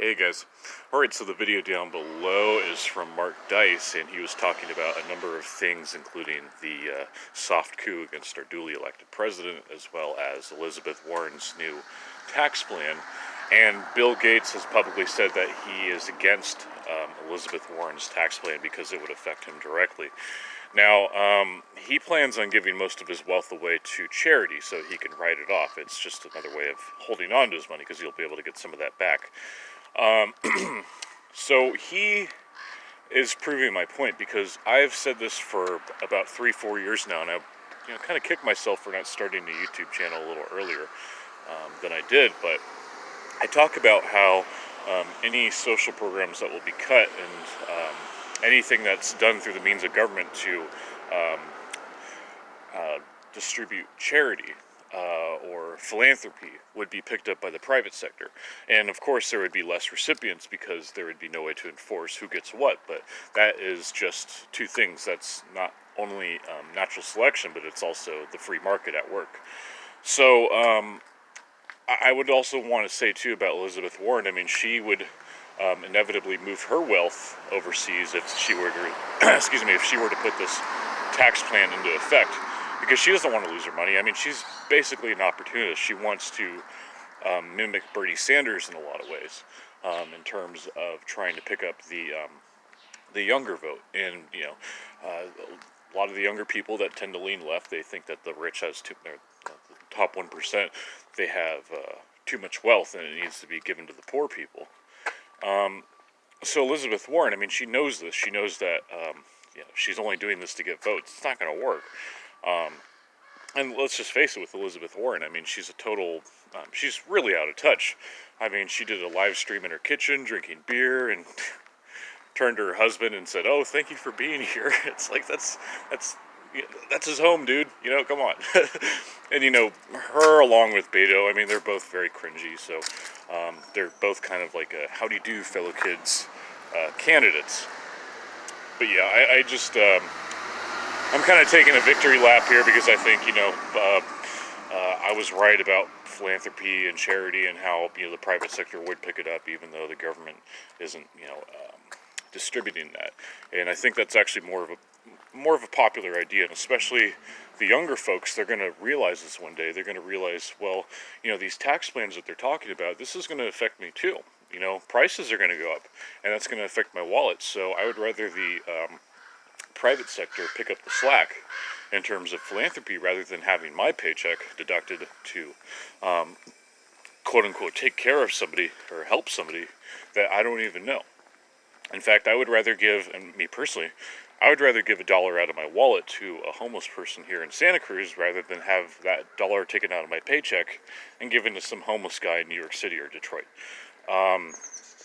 Hey guys. Alright, so the video down below is from Mark Dice, and he was talking about a number of things, including the soft coup against our duly elected president, as well as Elizabeth Warren's new tax plan. And Bill Gates has publicly said that he is against Elizabeth Warren's tax plan because it would affect him directly. Now, he plans on giving most of his wealth away to charity so he can write it off. It's just another way of holding on to his money because he'll be able to get some of that back. So he is proving my point because I've said this for about 3-4 years now, and I kind of kicked myself for not starting a YouTube channel a little earlier than I did. But I talk about how any social programs that will be cut and anything that's done through the means of government to distribute charity or philanthropy would be picked up by the private sector. And of course there would be less recipients because there would be no way to enforce who gets what. But that is just two things. That's not only natural selection, but it's also the free market at work. So I would also want to say too about Elizabeth Warren, I mean, she would inevitably move her wealth overseas if she were to, excuse me, if she were to put this tax plan into effect, because she doesn't want to lose her money. I mean, she's basically an opportunist. She wants to mimic Bernie Sanders in a lot of ways, in terms of trying to pick up the younger vote. And a lot of the younger people that tend to lean left, they think that the rich has the top 1%, they have too much wealth and it needs to be given to the poor people. So Elizabeth Warren, I mean, she knows this. She knows that she's only doing this to get votes. It's not going to work. And let's just face it with Elizabeth Warren. I mean, she's a total, she's really out of touch. I mean, she did a live stream in her kitchen drinking beer and turned to her husband and said, "Oh, thank you for being here." It's like, that's his home, dude. Come on. And her along with Beto, I mean, they're both very cringy. So they're both kind of like a how do you do, fellow kids candidates. But yeah, I just I'm kind of taking a victory lap here because I think I was right about philanthropy and charity and how the private sector would pick it up even though the government isn't distributing that. And I think that's actually more of a popular idea, and especially the younger folks, they're going to realize this one day. They're going to realize, well, these tax plans that they're talking about, this is going to affect me too. Prices are going to go up, and that's going to affect my wallet. So I would rather the private sector pick up the slack in terms of philanthropy rather than having my paycheck deducted to quote unquote take care of somebody or help somebody that I don't even know. In fact, I would rather give, and me personally, I would rather give $1 out of my wallet to a homeless person here in Santa Cruz rather than have that dollar taken out of my paycheck and given to some homeless guy in New York City or Detroit.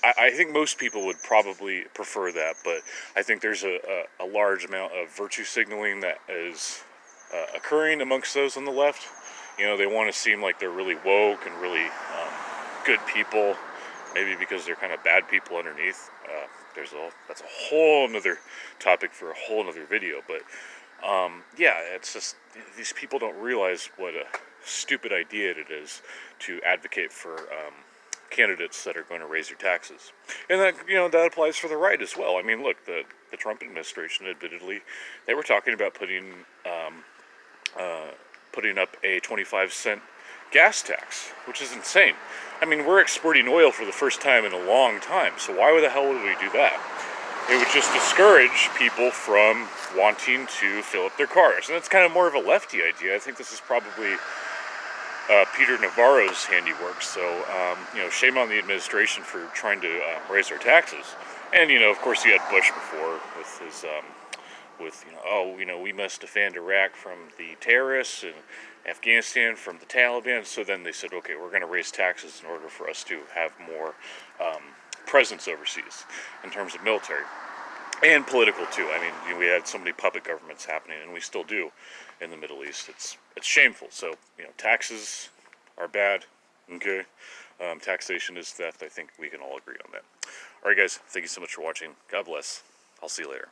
I think most people would probably prefer that, but I think there's a large amount of virtue signaling that is occurring amongst those on the left. They want to seem like they're really woke and really good people, maybe because they're kind of bad people underneath. That's a whole nother topic for a whole nother video, but yeah, it's just these people don't realize what a stupid idea it is to advocate for candidates that are going to raise your taxes. And that that applies for the right as well. I mean, look, the Trump administration, admittedly, they were talking about putting up a 25-cent gas tax, which is insane. I mean, we're exporting oil for the first time in a long time, so why the hell would we do that? It would just discourage people from wanting to fill up their cars, and it's kind of more of a lefty idea. I think this is probably Peter Navarro's handiwork, so shame on the administration for trying to raise our taxes. And of course you had Bush before with his we must defend Iraq from the terrorists and Afghanistan from the Taliban. So then they said, okay, we're going to raise taxes in order for us to have more presence overseas in terms of military and political too. I mean, we had so many puppet governments happening, and we still do in the Middle East. It's shameful. So taxes are bad. Okay, taxation is theft. I think we can all agree on that. All right, guys. Thank you so much for watching. God bless. I'll see you later.